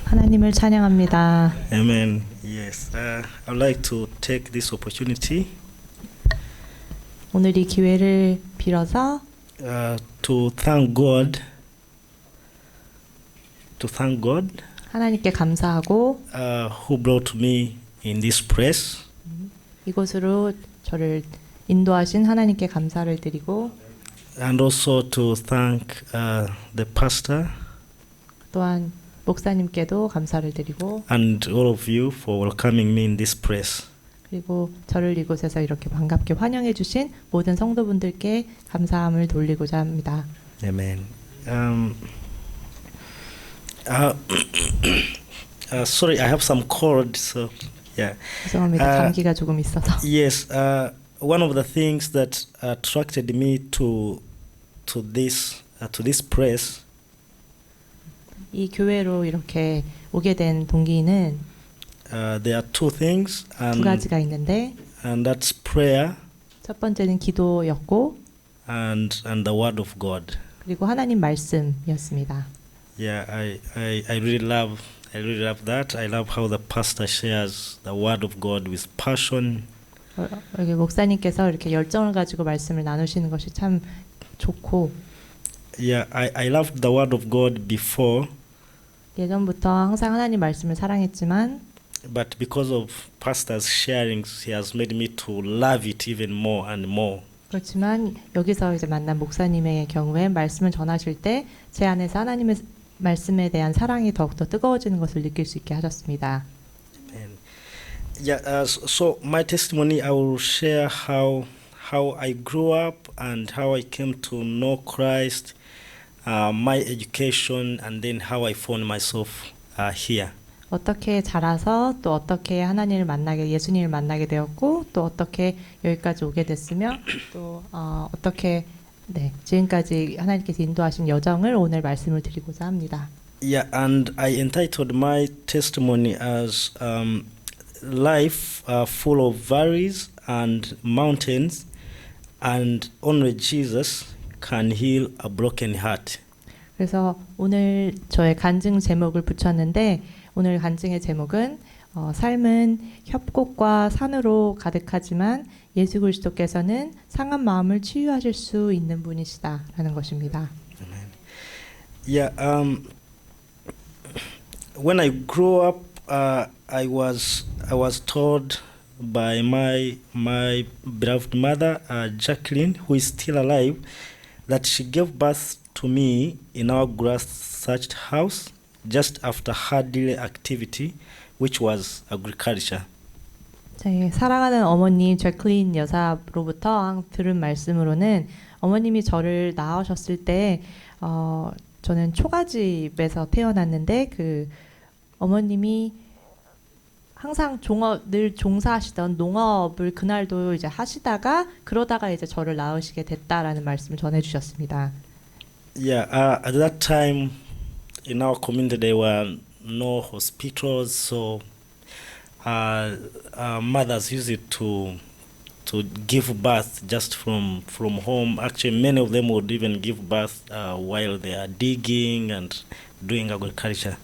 하나님을 찬양합니다. Amen. Yes. I'd like to take this opportunity 오늘 이 기회를 빌어서 to thank God. To thank God 하나님께 감사하고 who brought me in this place. 이곳으로 저를 인도하신 하나님께 감사를 드리고 And also to thank the pastor 또한 목사님께도 감사를 드리고 and all of you for welcoming me in this place. 그리고 저를 이곳에서 이렇게 반갑게 환영해 주신 모든 성도분들께 감사함을 돌리고자 합니다. Amen. Sorry, I have some cold, so yeah. 죄송합니다. 감기가 조금 있어서. Yes, one of the things that attracted me to this place 이 교회로 이렇게 오게 된 동기는 there are two things, 두 가지가 있는데 and that's prayer 첫 번째는 기도였고 and the word of God. 그리고 하나님 말씀이었습니다. Yeah, I really love that. I love how the pastor shares the word of God with passion. 여기 목사님께서 이렇게 열정을 가지고 말씀을 나누시는 것이 참 좋고. Yeah, I loved the word of God before. 예전부터 항상 하나님 말씀을 사랑했지만 But because of pastor's sharings, he has made me to love it even more and more. 그렇지만 여기서 이제 만난 목사님의 경우에 말씀을 전하실 때 제 안에서 하나님의 말씀에 대한 사랑이 더욱더 뜨거워지는 것을 느낄 수 있게 하셨습니다. Yeah, so my testimony, I will share how I grew up and how I came to know Christ, my education, and then how I found myself here. 어떻게 자라서 또 어떻게 하나님을 만나게 예수님을 만나게 되었고 또 어떻게 여기까지 오게 됐으며 또 어떻게 지금까지 하나님께서 인도하신 여정을 오늘 말씀을 드리고자 합니다. Yeah, and I entitled my testimony as life full of valleys and mountains, and only Jesus can heal a broken heart. 그래서 오늘 저의 간증 제목을 붙였는데 오늘 간증의 제목은 삶은 협곡과 산으로 가득하지만 예수 그리스도께서는 상한 마음을 치유하실 수 있는 분이시다라는 것입니다. Yeah, when I grew up, I was told by my beloved mother, Jacqueline, who is still alive, that she gave birth to me in our grass-thatched house just after her daily activity, which was agriculture. 제 사랑하는 어머니 제클린 여사로부터 들은 말씀으로는 어머님이 저를 낳으셨을 때 저는 초가집에서 태어났는데 그 어머님이 항상 늘 종사하시던 농업을 그날도 이제 하시다가 그러다가 이제 저를 낳으시게 됐다라는 말씀을 전해 주셨습니다. Yeah, at that time in our community there were no hospitals, so mothers used to give birth just from home. Actually, many of them would even give birth while they are digging and doing agriculture.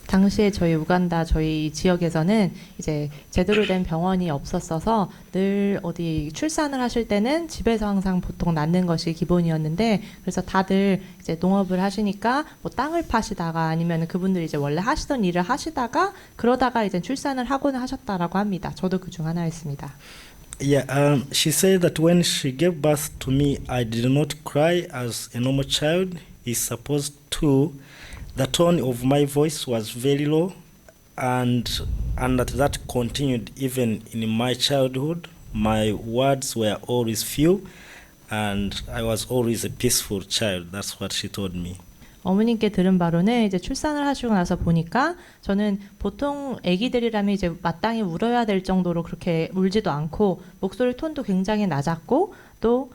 당시에 저희 지역에서는 이제 제대로 된 병원이 없었어서 늘 어디 출산을 하실 때는 집에서 항상 보통 낳는 것이 기본이었는데 그래서 다들 이제 농업을 하시니까 뭐 땅을 파시다가 아니면 그분들이 이제 원래 하시던 일을 하시다가 그러다가 이제 출산을 하고는 하셨다라고 합니다. 저도 그중 하나였습니다. Yeah, she said that when she gave birth to me, I did not cry as a normal child is supposed to. The tone of my voice was very low, and that continued even in my childhood. My words were always few, and I was always a peaceful child. That's what she told me. 어머님께 들은 바로는 이제 출산을 하시고 나서 보니까 저는 보통 아기들이라면 이제 마땅히 울어야 될 정도로 그렇게 울지도 않고 목소리 톤도 굉장히 낮았고 또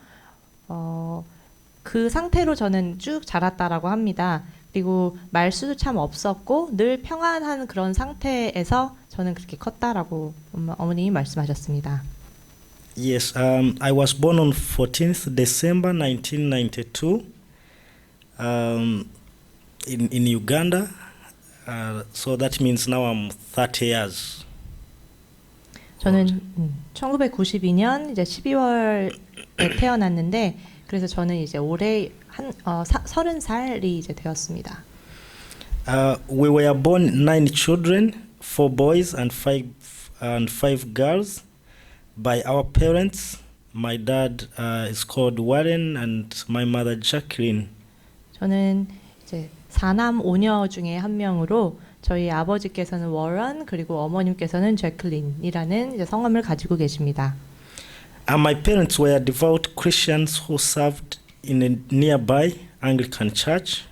그 상태로 저는 쭉 자랐다라고 합니다. 그리고 말수도 참 없었고 늘 평안한 그런 상태에서 저는 그렇게 컸다라고 어머님이 말씀하셨습니다. Yes, I was born on 14th December 1992 in Uganda. So that means now I'm 30 years. 저는 1992년 이제 12월에 태어났는데 그래서 저는 이제 올해 30살이 이제 되었습니다. We were born 9 children, 4 boys and 5 girls by our parents. My dad is called Warren and my mother Jacqueline. 저는 이제 4남 5녀 중에 한 명으로 저희 아버지께서는 워런 그리고 어머님께서는 제클린이라는 이제 성함을 가지고 계십니다. And my parents were devout Christians who served in a nearby Anglican church,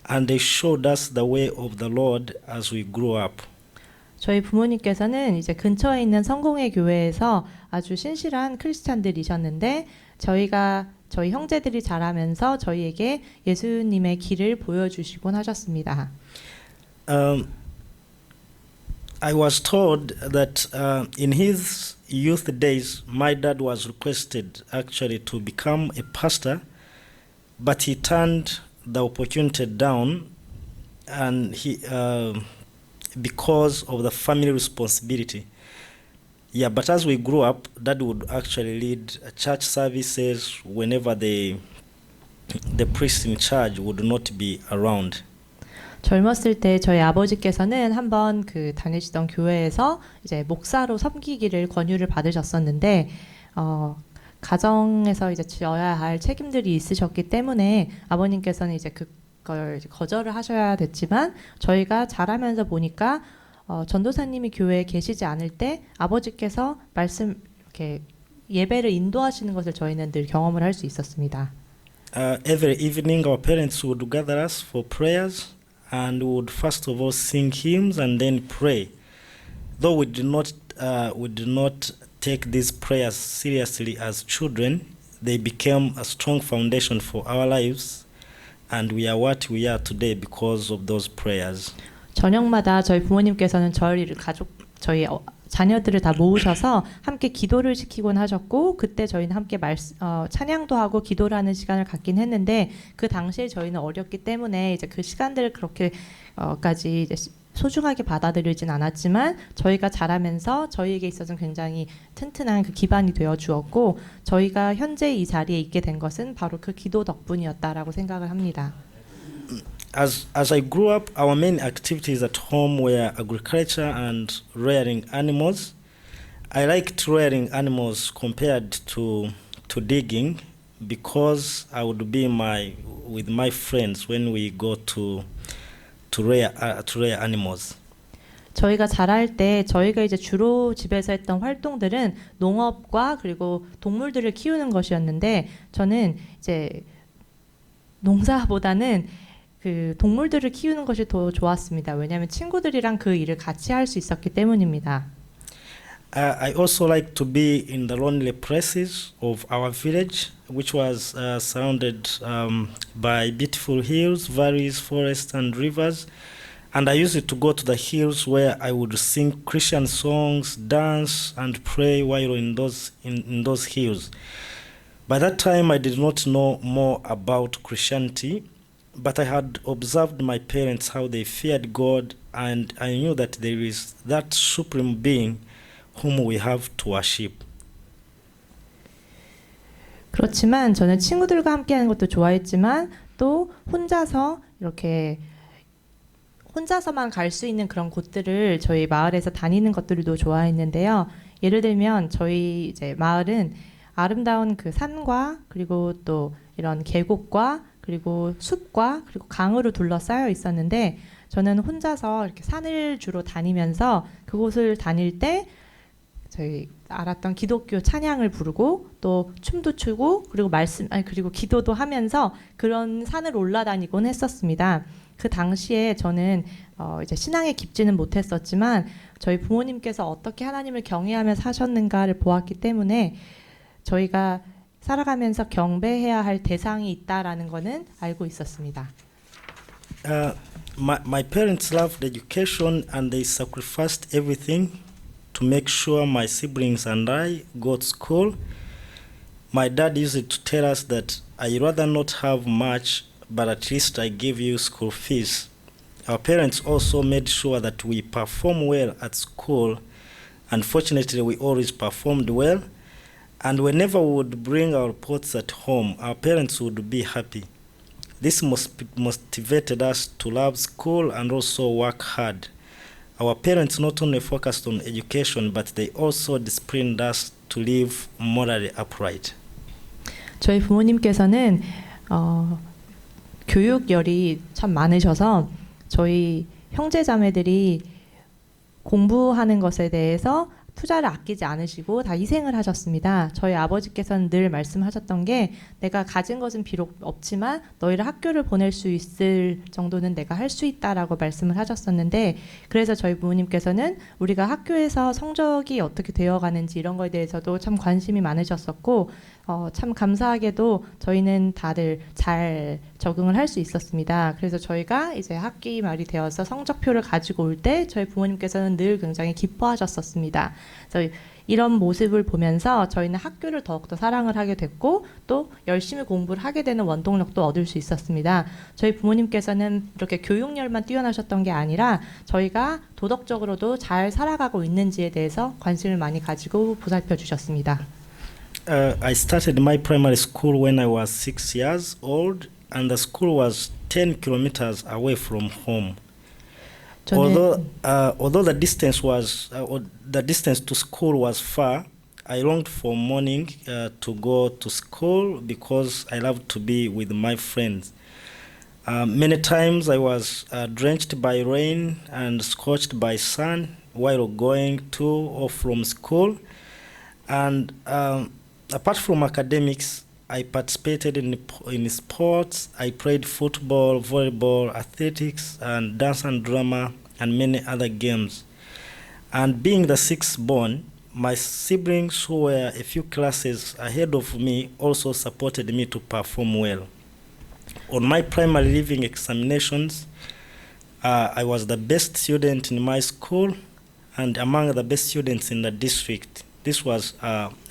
and they showed us the way of the Lord as we grew up. 저희 부모님께서는 이제 근처에 있는 성공회 교회에서 아주 신실한 크리스찬들이셨는데 저희 형제들이 자라면서 저희에게 예수님의 길을 보여주시곤 하셨습니다. I was told that in his youth days, my dad was requested actually to become a pastor, but he turned the opportunity down, and because of the family responsibility. Yeah, but as we grew up, Dad would actually lead church services whenever the priest in charge would not be around. 젊었을 때 저희 아버지께서는 한번 다니시던 교회에서 이제 목사로 섬기기를 권유를 받으셨었는데 가정에서 이제 져야 할 책임들이 있으셨기 때문에 아버님께서는 이제 그걸 거절을 하셔야 됐지만 저희가 자라면서 보니까 전도사님이 교회에 계시지 않을 때 아버지께서 이렇게 예배를 인도하시는 것을 저희는 늘 경험을 할 수 있었습니다. Every evening our parents would gather us for prayers and would first of all sing hymns and then pray. Though we did not take these prayers seriously as children, they became a strong foundation for our lives, and we are what we are today because of those prayers. 저녁마다 저희 부모님께서는 저희 자녀들을 다 모으셔서 함께 기도를 시키곤 하셨고 그때 저희는 함께 찬양도 하고 기도를 하는 시간을 갖긴 했는데 그 당시에 저희는 어렸기 때문에 이제 그 시간들을 그렇게까지 이제 소중하게 받아들이진 않았지만 저희가 자라면서 저희에게 있어서는 굉장히 튼튼한 그 기반이 되어 주었고 저희가 현재 이 자리에 있게 된 것은 바로 그 기도 덕분이었다라고 생각을 합니다. As I grew up, our main activities at home were agriculture and rearing animals. I liked rearing animals compared to digging because I would be with my friends when we go to rear animals. 저희가 자랄 때 저희가 이제 주로 집에서 했던 활동들은 농업과 그리고 동물들을 키우는 것이었는데 저는 이제 농사보다는 그 동물들을 키우는 것이 더 좋았습니다. 왜냐하면 친구들이랑 그 일을 같이 할 수 있었기 때문입니다. I also like to be in the lonely places of our village, which was surrounded by beautiful hills, valleys, forests, and rivers. And I used to go to the hills where I would sing Christian songs, dance, and pray while in those hills. By that time, I did not know more about Christianity, but I had observed my parents how they feared God, and I knew that there is that supreme being whom we have to worship. 그렇지만 저는 친구들과 함께하는 것도 좋아했지만 또 혼자서만 갈 수 있는 그런 곳들을 저희 마을에서 다니는 것들도 좋아했는데요. 예를 들면 저희 이제 마을은 아름다운 그 산과 그리고 또 이런 계곡과 그리고 숲과 그리고 강으로 둘러싸여 있었는데 저는 혼자서 이렇게 산을 주로 다니면서 그곳을 다닐 때 저희 알았던 기독교 찬양을 부르고 또 춤도 추고 그리고 그리고 기도도 하면서 그런 산을 올라다니곤 했었습니다. 그 당시에 저는 이제 신앙에 깊지는 못했었지만 저희 부모님께서 어떻게 하나님을 경외하며 사셨는가를 보았기 때문에 저희가 살아가면서 경배해야 할 대상이 있다라는 거는 알고 있었습니다. My parents loved education and they sacrificed everything to make sure my siblings and I got school. My dad used to tell us that I'd rather not have much, but at least I give you school fees. Our parents also made sure that we perform well at school. Unfortunately, we always performed well. And whenever we would bring our reports at home, our parents would be happy. This motivated us to love school and also work hard. Our parents not only focused on education, but they also disciplined us to live morally upright. 저희 부모님께서는 교육열이 참 많으셔서 저희 형제자매들이 공부하는 것에 대해서 투자를 아끼지 않으시고 다 희생을 하셨습니다. 저희 아버지께서는 늘 말씀하셨던 게 내가 가진 것은 비록 없지만 너희를 학교를 보낼 수 있을 정도는 내가 할 수 있다라고 말씀을 하셨었는데 그래서 저희 부모님께서는 우리가 학교에서 성적이 어떻게 되어가는지 이런 거에 대해서도 참 관심이 많으셨었고 참 감사하게도 저희는 다들 잘 적응을 할 수 있었습니다. 그래서 저희가 이제 학기 말이 되어서 성적표를 가지고 올 때 저희 부모님께서는 늘 굉장히 기뻐하셨었습니다. 그래서 이런 모습을 보면서 저희는 학교를 더욱더 사랑을 하게 됐고 또 열심히 공부를 하게 되는 원동력도 얻을 수 있었습니다. 저희 부모님께서는 이렇게 교육열만 뛰어나셨던 게 아니라 저희가 도덕적으로도 잘 살아가고 있는지에 대해서 관심을 많이 가지고 보살펴 주셨습니다. I started my primary school when I was 6 years old, and the school was 10 kilometers away from home. Although the distance to school was far, I longed for morning to go to school because I loved to be with my friends. Many times I was drenched by rain and scorched by sun while going to or from school, and apart from academics, I participated in sports. I played football, volleyball, athletics, and dance and drama, and many other games. And being the sixth born, my siblings who were a few classes ahead of me also supported me to perform well. On my primary leaving examinations, I was the best student in my school and among the best students in the district. This was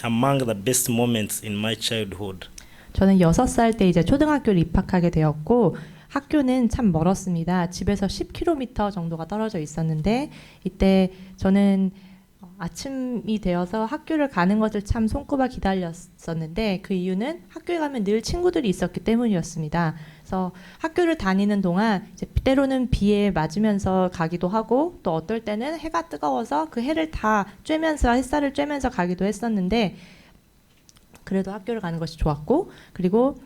among the best moments in my childhood. 저는 6살 때 이제 초등학교를 입학하게 되었고 학교는 참 멀었습니다. 집에서 10km 정도가 떨어져 있었는데 이때 저는 아침이 되어서 학교를 가는 것을 참 손꼽아 기다렸었는데 그 이유는 학교에 가면 늘 친구들이 있었기 때문이었습니다. 그래서 학교를 다니는 동안 이제 때로는 비에 맞으면서 가기도 하고 또 어떨 때는 해가 뜨거워서 그 해를 다 쬐면서 햇살을 쬐면서 가기도 했었는데 그래도 학교를 가는 것이 좋았고 그리고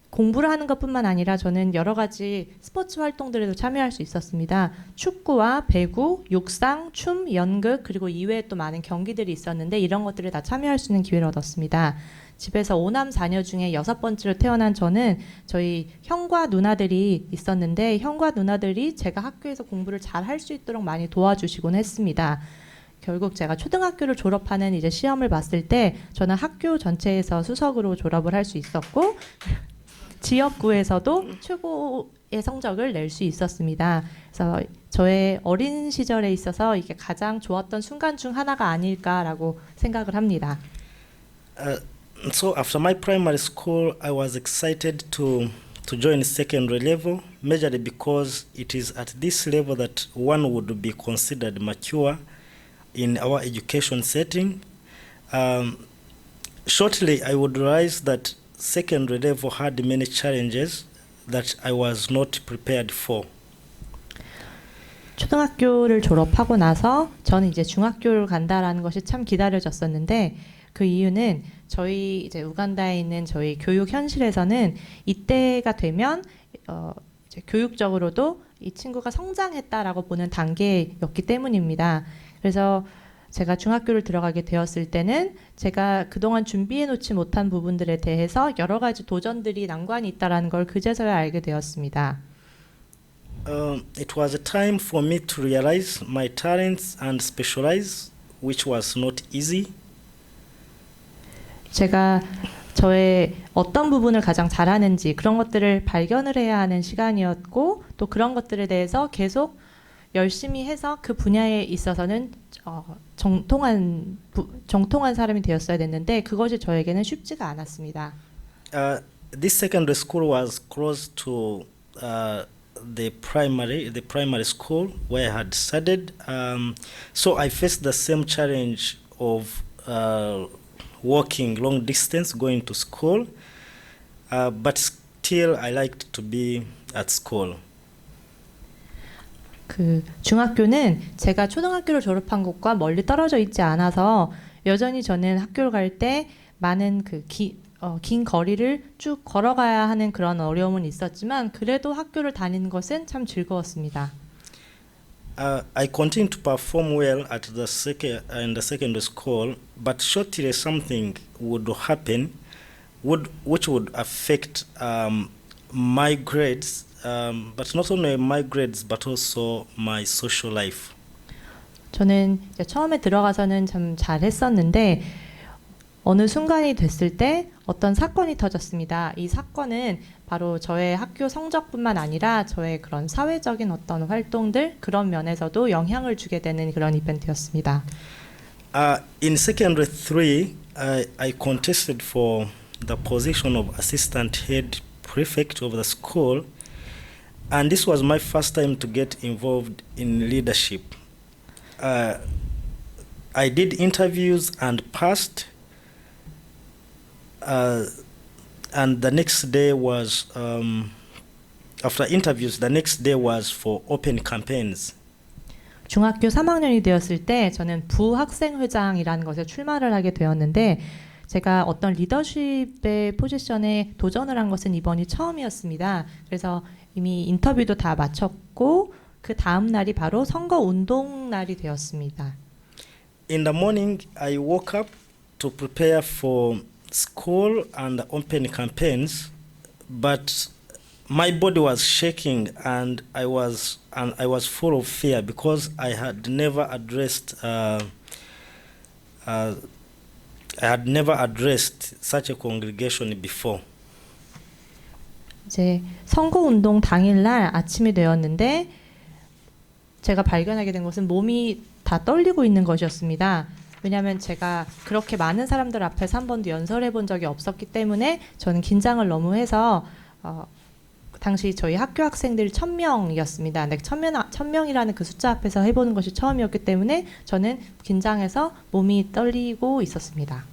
공부를 하는 것뿐만 아니라 저는 여러 가지 스포츠 활동들에도 참여할 수 있었습니다. 축구와 배구, 육상, 춤, 연극 그리고 이외에 또 많은 경기들이 있었는데 이런 것들을 다 참여할 수 있는 기회를 얻었습니다. 집에서 5남 4녀 중에 6번째로 태어난 저는 저희 형과 누나들이 있었는데 형과 누나들이 제가 학교에서 공부를 잘 할 수 있도록 많이 도와주시곤 했습니다. 결국 제가 초등학교를 졸업하는 이제 시험을 봤을 때 저는 학교 전체에서 수석으로 졸업을 할 수 있었고 지역구에서도 최고의 성적을 낼 수 있었습니다. 그래서 저의 어린 시절에 있어서 이게 가장 좋았던 순간 중 하나가 아닐까라고 생각을 합니다. So after my primary school, I was excited to join secondary level, majorly because it is at this level that one would be considered mature in our education setting. Shortly, I would realize that secondary level had many challenges that I was not prepared for. 초등학교를 졸업하고 나서 저는 이제 중학교를 간다라는 것이 참 기다려졌었는데 그 이유는 저희 이제 우간다에 있는 저희 교육 현실에서는 이때가 되면 이제 교육적으로도 이 친구가 성장했다라고 보는 단계였기 때문입니다. 그래서 제가 중학교를 들어가게 되었을 때는 제가 그동안 준비해 놓지 못한 부분들에 대해서 여러 가지 도전들이 난관이 있다라는 걸 그제서야 알게 되었습니다. It was a time for me to realize my talents and specialize, which was not easy. 제가 저의 어떤 부분을 가장 잘하는지 그런 것들을 발견을 해야 하는 시간이었고 또 그런 것들에 대해서 계속 열심히 해서 그 분야에 있어서는 정통한 사람이 되었어야 됐는데 그것이 저에게는 쉽지가 않았습니다. This secondary school was close to the primary school where I had studied. So I faced the same challenge of walking long distance going to school, but still I liked to be at school. 그 중학교는 제가 초등학교를 졸업한 곳과 멀리 떨어져 있지 않아서 여전히 저는 학교를 갈 때 많은 긴 거리를 쭉 걸어가야 하는 그런 어려움은 있었지만 그래도 학교를 다니는 것은 참 즐거웠습니다. I continued to perform well at the in the secondary school, but shortly something would happen, which would affect my grades, but not only my grades, but also my social life. 저는 이제 처음에 들어가서는 참 잘했었는데 어느 순간이 됐을 때 어떤 사건이 터졌습니다. 이 사건은 바로 저의 학교 성적뿐만 아니라 저의 그런 사회적인 어떤 활동들 그런 면에서도 영향을 주게 되는 그런 이벤트였습니다. In secondary 3, I contested for the position of assistant head prefect of the school, and this was my first time to get involved in leadership. I did interviews and passed. And the next day was, after interviews, the next day was for open campaigns. 중학교 3학년이 되었을 때 저는 부학생회장이라는 것에 출마를 하게 되었는데 제가 어떤 리더십의 포지션에 도전을 한 것은 이번이 처음이었습니다. 그래서 이미 인터뷰도 다 마쳤고 그 다음 날이 바로 선거 운동 날이 되었습니다. In the morning, I woke up to prepare for school and open campaigns, but my body was shaking and I was full of fear because I had never addressed such a congregation before. 이제 선거 운동 당일날 아침이 되었는데 제가 발견하게 된 것은 몸이 다 떨리고 있는 것이었습니다. 왜냐하면 제가 그렇게 많은 사람들 앞에서 한 번도 연설해 본 적이 없었기 때문에 저는 긴장을 너무 해서 당시 저희 학교 학생들이 1000명이었습니다. 근데 1000명이라는 그 숫자 앞에서 해보는 것이 처음이었기 때문에 저는 긴장해서 몸이 떨리고 있었습니다.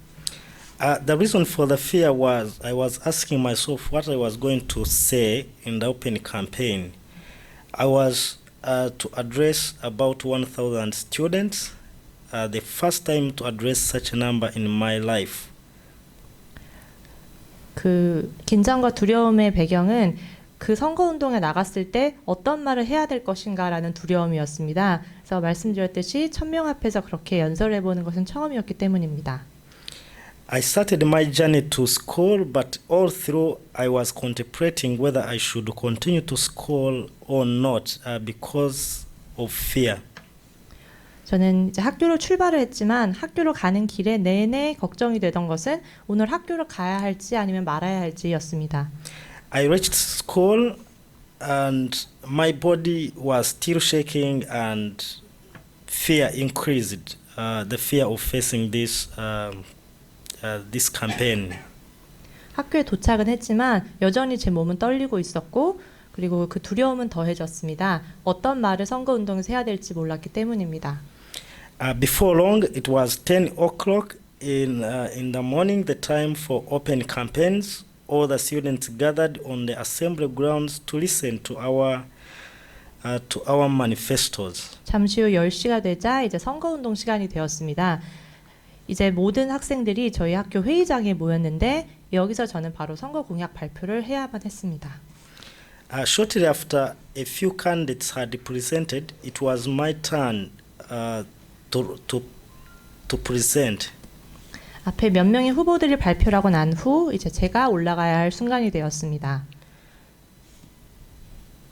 The reason for the fear was I was asking myself what I was going to say in the open campaign. I was to address about 1,000 students. The first time to address such a number in my life. 그 긴장과 두려움의 배경은 그 선거운동에 나갔을 때 어떤 말을 해야 될 것인가라는 두려움이었습니다. 그래서 말씀드렸듯이 1000명 앞에서 그렇게 연설을 해보는 것은 처음이었기 때문입니다. I started my journey to school, but all through I was contemplating whether I should continue to school or not because of fear. 저는 이제 학교로 출발을 했지만 학교로 가는 길에 내내 걱정이 되던 것은 오늘 학교를 가야 할지 아니면 말아야 할지였습니다. I reached school and my body was still shaking and fear increased. The fear of facing this campaign. 학교에 도착은 했지만 여전히 제 몸은 떨리고 있었고 그리고 그 두려움은 더해졌습니다. 어떤 말을 선거운동에서 해야 될지 몰랐기 때문입니다. Before long, it was 10 o'clock in the morning, the time for open campaigns. All the students gathered on the assembly grounds to listen to our manifestos. 잠시 후 10시가 되자 이제 선거운동 시간이 되었습니다. 이제 모든 학생들이 저희 학교 회의장에 모였는데 여기서 저는 바로 선거 공약 발표를 해야만 했습니다. Shortly after a few candidates had presented, it was my turn to present. 앞에 몇 명의 후보들이 발표를 하고 난 후 이제 제가 올라가야 할 순간이 되었습니다.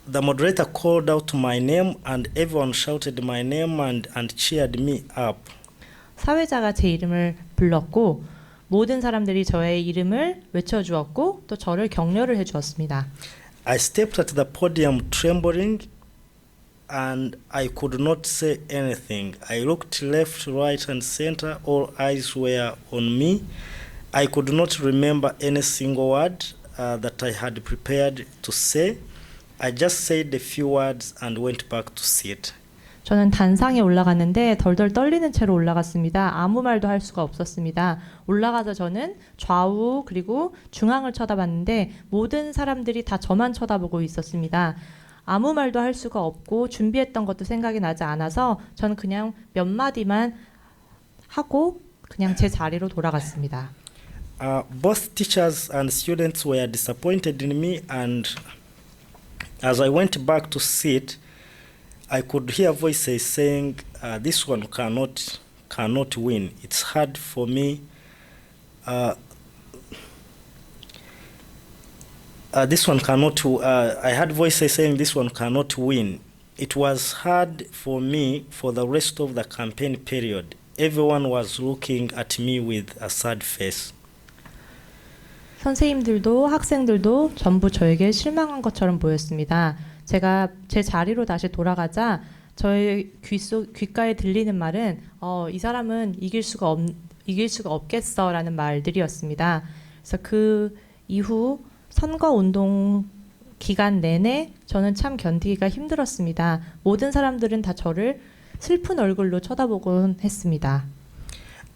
The moderator called out my name and everyone shouted my name and cheered me up. 사회자가 제 이름을 불렀고 모든 사람들이 저의 이름을 외쳐주었고 또 저를 격려를 해주었습니다. I stepped at the podium trembling and I could not say anything. I looked left, right and center. All eyes were on me. I could not remember any single word that I had prepared to say. I just said a few words and went back to sit. 저는 단상에 올라갔는데 덜덜 떨리는 채로 올라갔습니다. 아무 말도 할 수가 없었습니다. 올라가서 저는 좌우 그리고 중앙을 쳐다봤는데 모든 사람들이 다 저만 쳐다보고 있었습니다. 아무 말도 할 수가 없고 준비했던 것도 생각이 나지 않아서 저는 그냥 몇 마디만 하고 그냥 제 자리로 돌아갔습니다. Both teachers and students were disappointed in me, and as I went back to sit, I could hear voices saying, "This one cannot win. It's hard for me. This one cannot." I heard voices saying, "This one cannot win." It was hard for me for the rest of the campaign period. Everyone was looking at me with a sad face. 선생님들도 학생들도 전부 저에게 실망한 것처럼 보였습니다. 제가 제 자리로 다시 돌아가자 저의 귓가에 들리는 말은 이 사람은 이길 수가 없겠어라는 말들이었습니다. 그래서 그 이후 선거 운동 기간 내내 저는 참 견디기가 힘들었습니다. 모든 사람들은 다 저를 슬픈 얼굴로 쳐다보곤 했습니다.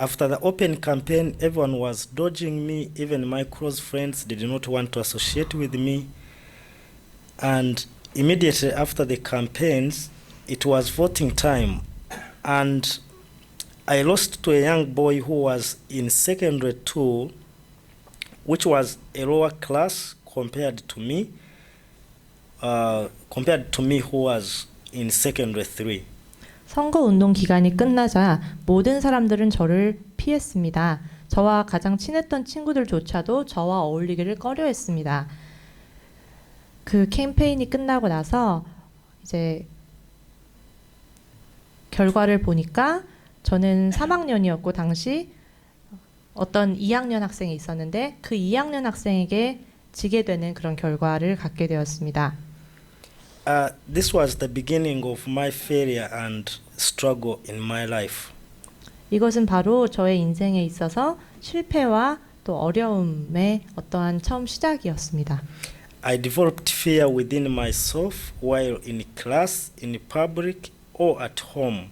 After the open campaign, everyone was dodging me. Even my close friends did not want to associate with me. And immediately after the campaigns, it was voting time. And I lost to a young boy who was in secondary 2, which was a lower class compared to me who was in secondary 3. 선거 운동 기간이 끝나자 모든 사람들은 저를 피했습니다. 저와 가장 친했던 친구들조차도 저와 어울리기를 꺼려했습니다. 그 캠페인이 끝나고 나서 이제 결과를 보니까 저는 3학년이었고 당시 어떤 2학년 학생이 있었는데 그 2학년 학생에게 지게 되는 그런 결과를 갖게 되었습니다. This was the beginning of my failure and struggle in my life. 이것은 바로 저의 인생에 있어서 실패와 또 어려움의 어떠한 처음 시작이었습니다. I developed fear within myself while in class, in public, or at home.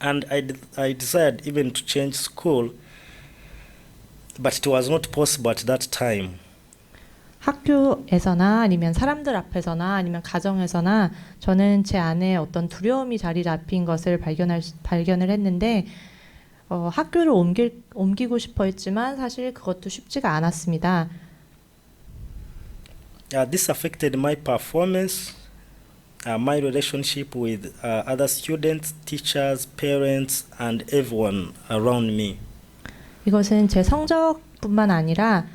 And I desired even to change school, but it was not possible at that time. 학교에서나 아니면 사람들 앞에서나 아니면 가정에서나 저는 제 안에 어떤 두려움이 자리 잡힌 것을 발견을 했는데 학교를 옮기고 싶어 했지만 사실 그것도 쉽지가 않았습니다. This affected my performance, my relationship with other students, teachers, parents, and everyone around me. 이것은 제 성적뿐만 아니라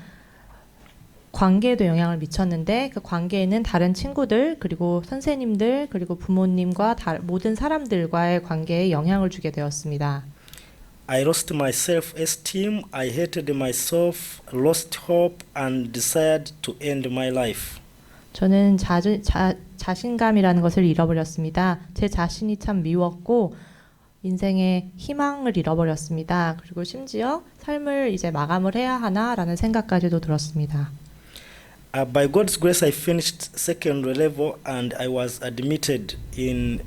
관계에도 영향을 미쳤는데 그 관계에는 다른 친구들 그리고 선생님들 그리고 부모님과 모든 사람들과의 관계에 영향을 주게 되었습니다. I lost my self-esteem, I hated myself, lost hope, and decided to end my life. 저는 자신감이라는 것을 잃어버렸습니다. 제 자신이 참 미웠고 인생의 희망을 잃어버렸습니다. 그리고 심지어 삶을 이제 마감을 해야 하나라는 생각까지도 들었습니다. By God's grace, I finished secondary level and I was admitted in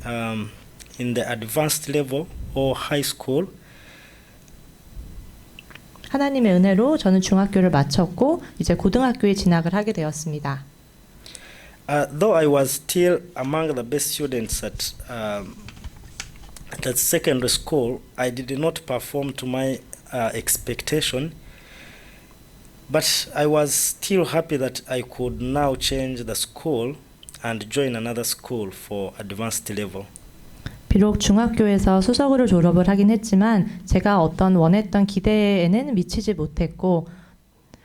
the advanced level or high school. 하나님의 은혜로 저는 중학교를 마쳤고 이제 고등학교에 진학을 하게 되었습니다. Though I was still among the best students at secondary school, I did not perform to my expectation. But I was still happy that I could now change the school and join another school for advanced level. 비록 중학교에서 수석으로 졸업을 하긴 했지만 제가 어떤 원했던 기대에는 미치지 못했고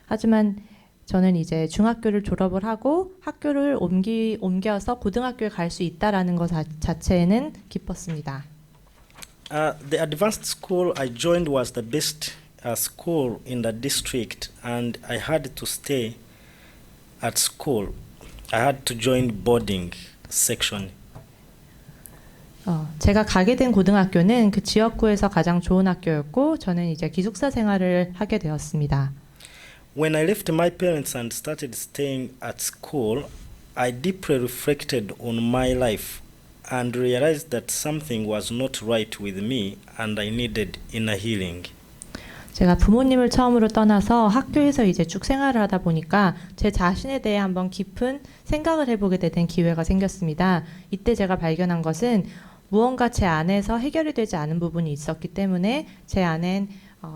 하지만 저는 이제 중학교를 졸업을 하고 학교를 옮겨서 고등학교에 갈 수 있다라는 것 자체에는 기뻤습니다. The advanced school I joined was the best school in the district, and I had to stay at school. I had to join boarding section. 제가 가게 된 고등학교는 그 지역구에서 가장 좋은 학교였고 저는 이제 기숙사 생활을 하게 되었습니다. When I left my parents and started staying at school, I deeply reflected on my life and realized that something was not right with me and I needed inner healing. 제가 부모님을 처음으로 떠나서 학교에서 이제 쭉 생활을 하다 보니까 제 자신에 대해 한번 깊은 생각을 해보게 되는 기회가 생겼습니다. 이때 제가 발견한 것은 무언가 제 안에서 해결이 되지 않은 부분이 있었기 때문에 제 안엔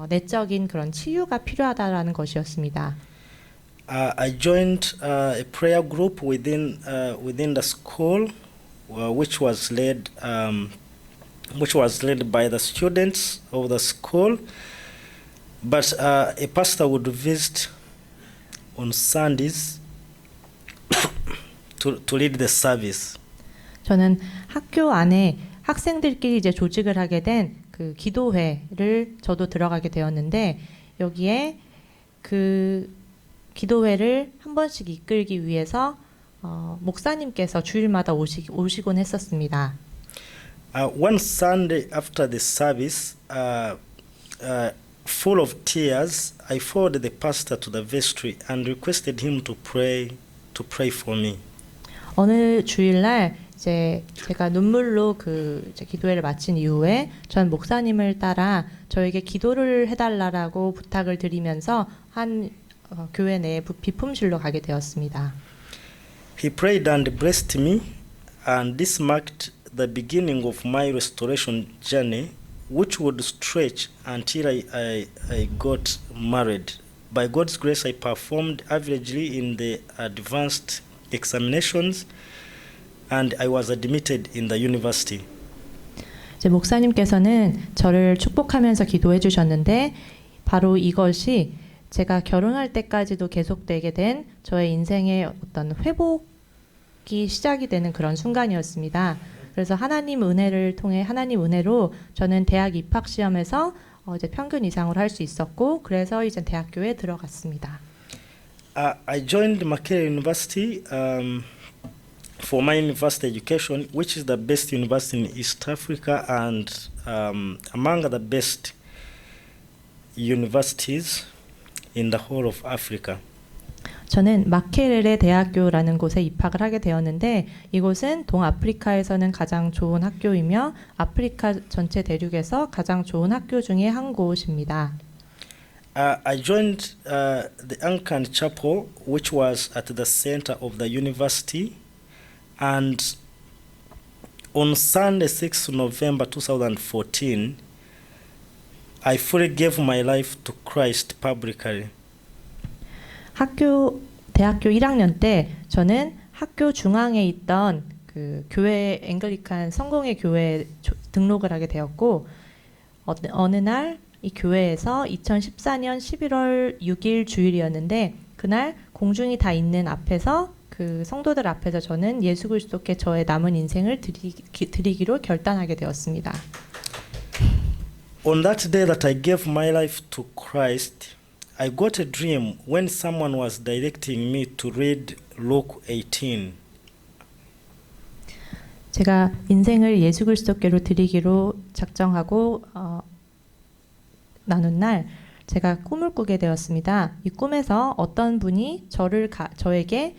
내적인 그런 치유가 필요하다라는 것이었습니다. I joined a prayer group within the school, which was led by the students of the school. But a pastor would visit on Sundays to lead the service. 저는 학교 안에 학생들끼리 이제 조직을 하게 된 그 기도회를 저도 들어가게 되었는데 여기에 그 기도회를 한 번씩 이끌기 위해서 목사님께서 주일마다 오시곤 했었습니다. One Sunday after the service, full of tears, I followed the pastor to the vestry and requested him to pray for me. 어느 주일날 이제 제가 눈물로 이제 기도회를 마친 이후에 전 목사님을 따라 저에게 기도를 해달라고 부탁을 드리면서 한 교회 내 비품실로 가게 되었습니다. He prayed and blessed me, and this marked the beginning of my restoration journey, which would stretch until I got married. By God's grace, I performed averagely in the advanced examinations, and I was admitted in the university. 이제 목사님께서는 저를 축복하면서 기도해 주셨는데 바로 이것이 제가 결혼할 때까지도 계속되게 된 저의 인생의 어떤 회복이 시작이 되는 그런 순간이었습니다. 그래서 하나님 은혜를 통해 하나님 은혜로 저는 대학 입학 시험에서 이제 평균 이상으로 할 수 있었고 그래서 이제 대학교에 들어갔습니다. I joined Makerere University for my university education, which is the best university in East Africa and among the best universities in the whole of Africa. 저는 마케레레 대학교라는 곳에 입학을 하게 되었는데 이곳은 동아프리카에서는 가장 좋은 학교이며 아프리카 전체 대륙에서 가장 좋은 학교 중에 한 곳입니다. I joined the Anglican Chapel, which was at the center of the university, and on Sunday, 6th November 2014, I fully gave my life to Christ publicly. 대학교 1학년 때 저는 학교 중앙에 있던 그 교회 앵글리칸 성공회 교회에 등록을 하게 되었고 어느 날 이 교회에서 2014년 11월 6일 주일이었는데 그날 공중이 다 있는 앞에서 그 성도들 앞에서 저는 예수 그리스도께 저의 남은 인생을 드리기로 결단하게 되었습니다. On that day that I gave my life to Christ, I got a dream when someone was directing me to read Luke 18. 제가 인생을 예수 그리스도께로 드리기로 작정하고 나눈 날 제가 꿈을 꾸게 되었습니다. 이 꿈에서 어떤 분이 저에게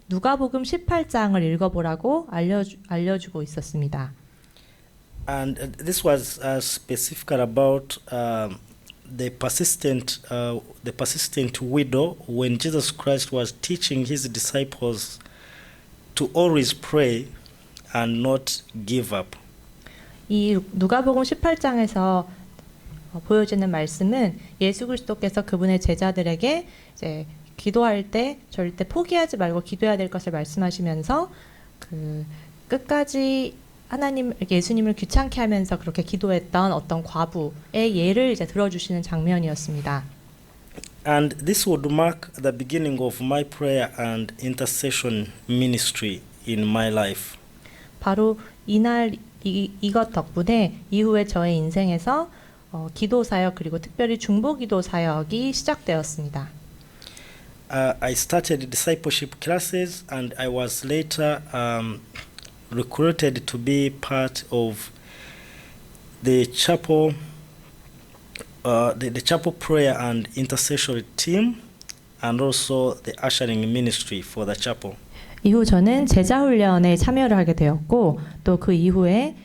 누가복음 18장을 읽어보라고 알려주고 있었습니다. And this was specific about the persistent widow when Jesus Christ was teaching his disciples to always pray and not give up. 이 누가복음 18장에서 보여지는 말씀은 예수 그리스도께서 그분의 제자들에게 이제 기도할 때 절대 포기하지 말고 기도해야 될 것을 말씀하시면서 그 끝까지 예수님을 귀찮게 하면서 그렇게 기도했던 어떤 과부의 예를 이제 들어주시는 장면이었습니다. And this would mark the beginning of my prayer and intercession ministry in my life. 바로 이날 이것 덕분에 이후에 저의 인생에서 기도 사역 그리고 특별히 중보 기도 사역이 시작되었습니다. I started discipleship classes and I was later recruited to be part of the chapel prayer and intercessory team and also the ushering ministry for the chapel. 이후 저는 제자 훈련에 참여를 하게 되었고 또 그 이후에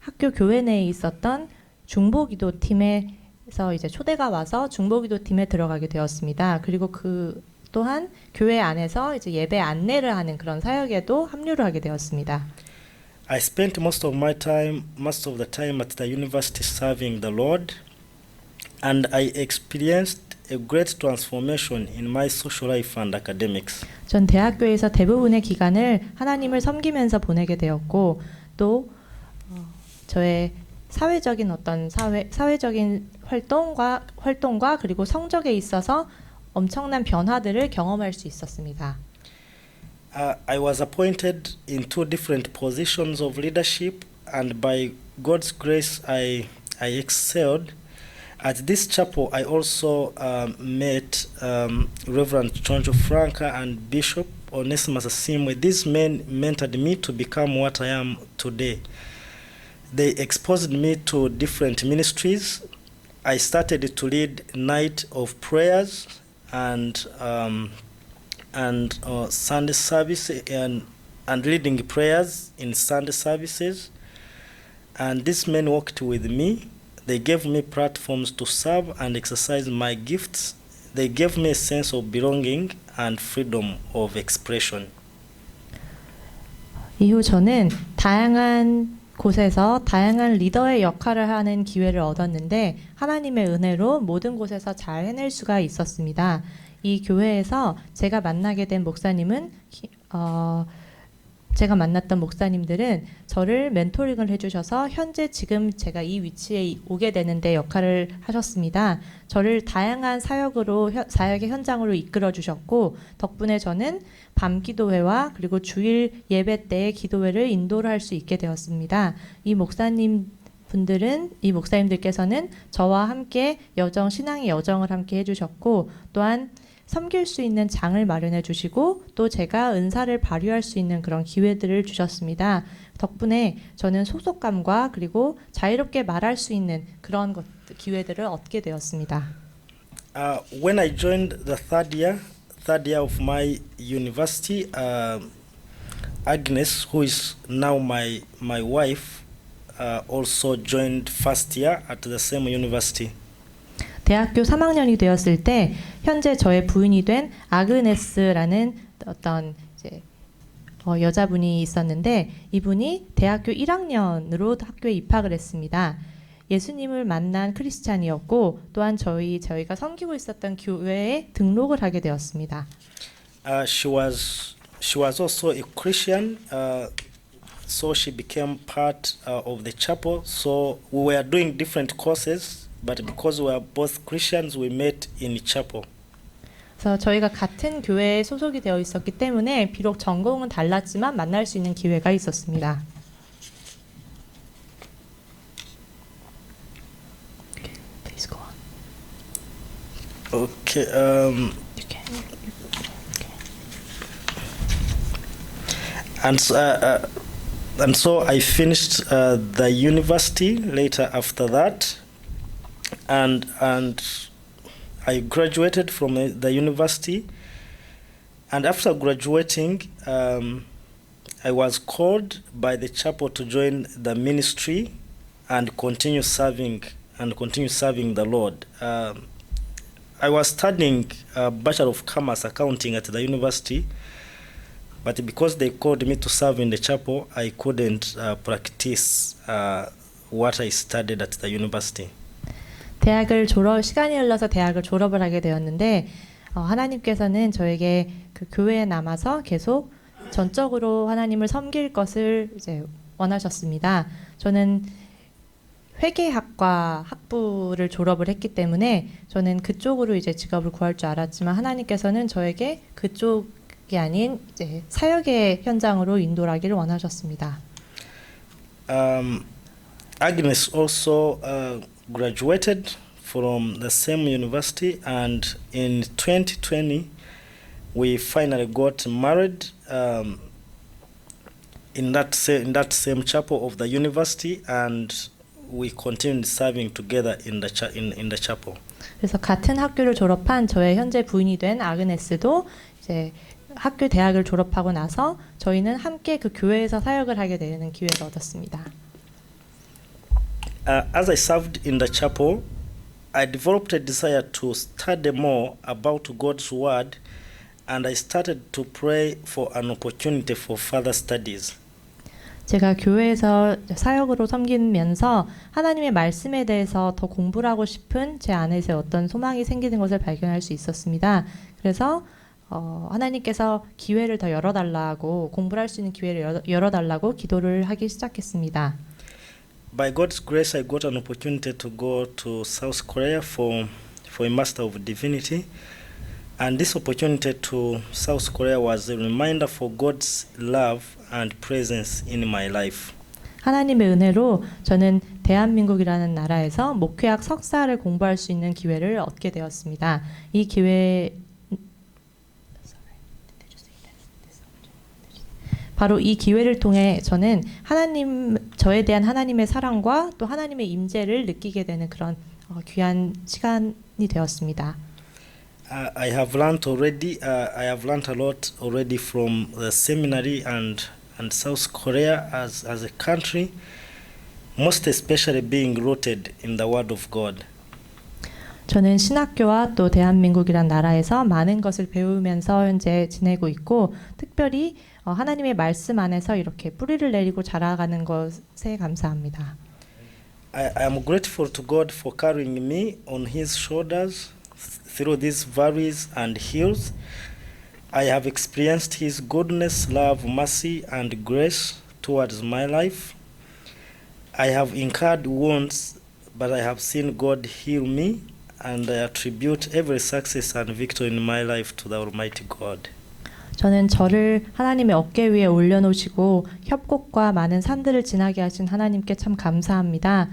학교 교회 내에 있었던 중보기도 팀에서 이제 초대가 와서 중보기도 팀에 들어가게 되었습니다. 그리고 그 또한 교회 안에서 이제 예배 안내를 하는 그런 사역에도 합류를 하게 되었습니다. I spent most of the time at the university serving the Lord, and I experienced a great transformation in my social life and academics. 전 대학교에서 대부분의 기간을 하나님을 섬기면서 보내게 되었고 또 저의 사회적인 어떤 사회적인 활동과 그리고 성적에 있어서 엄청난 변화들을 경험할 수 있었습니다. I was appointed in 2 different positions of leadership, and by God's grace, I excelled. At this chapel, I also met Reverend Chonjo Franca and Bishop Onesimus Asimwe. These men mentored me to become what I am today. They exposed me to different ministries. I started to lead night of prayers and Sunday service and leading prayers in Sunday services. And these men worked with me. They gave me platforms to serve and exercise my gifts. They gave me a sense of belonging and freedom of expression. 이후 저는 다양한 곳에서 다양한 리더의 역할을 하는 기회를 얻었는데 하나님의 은혜로 모든 곳에서 잘 해낼 수가 있었습니다. 이 교회에서 제가 만나게 된 목사님은 제가 만났던 목사님들은 저를 멘토링을 해주셔서 현재 지금 제가 이 위치에 오게 되는데 역할을 하셨습니다. 저를 다양한 사역의 현장으로 이끌어 주셨고 덕분에 저는 밤 기도회와 그리고 주일 예배 때의 기도회를 인도를 할 수 있게 되었습니다. 이 목사님들께서는 저와 함께 신앙의 여정을 함께 해주셨고 또한 섬길 수 있는 장을 마련해 주시고 또 제가 은사를 발휘할 수 있는 그런 기회들을 주셨습니다. 덕분에 저는 소속감과 그리고 자유롭게 말할 수 있는 그런 기회들을 얻게 되었습니다. When I joined the third year of my university, Agnes, who is now my wife, also joined first year at the same university. 대학교 3학년이 되었을 때 현재 저의 부인이 된 아그네스라는 어떤 여자분이 있었는데 이분이 대학교 1학년으로 학교에 입학을 했습니다. 예수님을 만난 크리스찬이었고 또한 저희가 섬기고 있었던 교회에 등록을 하게 되었습니다. She was also a Christian, so she became part of the chapel. So we were doing different courses. But because we are both Christians, we met in the chapel. 그래서 저희가 같은 교회에 소속이 되어 있었기 때문에 비록 전공은 달랐지만 만날 수 있는 기회가 있었습니다. Please go on. Okay. And so I finished the university later after that. And I graduated from the university, and after graduating, I was called by the chapel to join the ministry and continue serving the Lord. I was studying Bachelor of Commerce Accounting at the university, but because they called me to serve in the chapel, I couldn't practice what I studied at the university. 시간이 흘러서 대학을 졸업을 하게 되었는데 하나님께서는 저에게 그 교회에 남아서 계속 전적으로 하나님을 섬길 것을 이제 원하셨습니다. 저는 회계학과 학부를 졸업을 했기 때문에 저는 그쪽으로 이제 직업을 구할 줄 알았지만 하나님께서는 저에게 그쪽이 아닌 이제 사역의 현장으로 인도하기를 원하셨습니다. Agnes also graduated from the same university, and in 2020 we finally got married in that same chapel of the university, and we continued serving together in the chapel. 그래서 같은 학교를 졸업한 저의 현재 부인이 된 아그네스도 이제 학교 대학을 졸업하고 나서 저희는 함께 그 교회에서 사역을 하게 되는 기회를 얻었습니다. As I served in the chapel, I developed a desire to study more about God's Word, and I started to pray for an opportunity for further studies. 제가 교회에서 사역으로 섬기면서 하나님의 말씀에 대해서 더 공부를 하고 싶은 제 안에서 어떤 소망이 생기는 것을 발견할 수 있었습니다. 그래서 하나님께서 기회를 더 열어달라고 공부를 할 수 있는 기회를 열어달라고 기도를 하기 시작했습니다. By God's grace, I got an opportunity to go to South Korea for a Master of Divinity. And this opportunity to South Korea was a reminder for God's love and presence in my life. 하나님의 은혜로 저는 대한민국이라는 나라에서 목회학 석사를 공부할 수 있는 기회를 얻게 되었습니다. 이 기회 바로 이 기회를 통해 저는 저에 대한 하나님의 사랑과 또 하나님의 임재를 느끼게 되는 그런 귀한 시간이 되었습니다. I have learned a lot already from the seminary and South Korea as a country, most especially being rooted in the Word of God. 저는 신학교와 또 대한민국이란 나라에서 많은 것을 배우면서 현재 지내고 있고 특별히 하나님의 말씀 안에서 이렇게 뿌리를 내리고 자라가는 것에 감사합니다. I am grateful to God for carrying me on His shoulders through these valleys and hills. I have experienced His goodness, love, mercy, and grace towards my life. I have incurred wounds, but I have seen God heal me, and I attribute every success and victory in my life to the Almighty God. 저는 저를 하나님의 어깨 위에 올려놓으시고 협곡과 많은 산들을 지나게 하신 하나님께 참 감사합니다.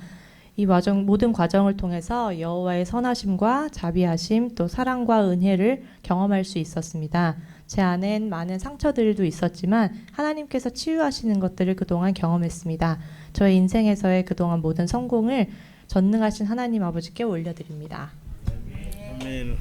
이 모든 과정을 통해서 여호와의 선하심과 자비하심 또 사랑과 은혜를 경험할 수 있었습니다. 제 안엔 많은 상처들도 있었지만 하나님께서 치유하시는 것들을 그동안 경험했습니다. 저의 인생에서의 그동안 모든 성공을 전능하신 하나님 아버지께 올려드립니다. Amen.